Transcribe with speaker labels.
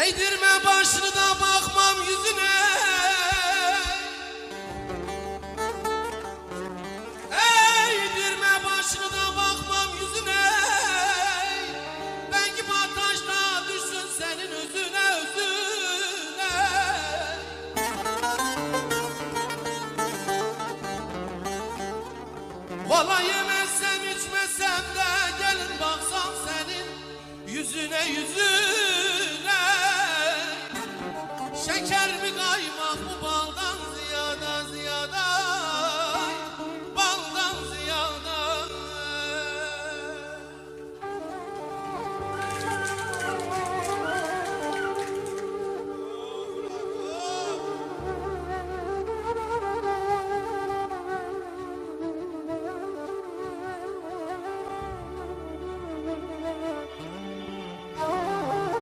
Speaker 1: Eğdirme başını da bakmam yüzüne. Eğdirme başını da bakmam yüzüne. Ben gibi taşla düşsün senin özüne özüne. Vallahi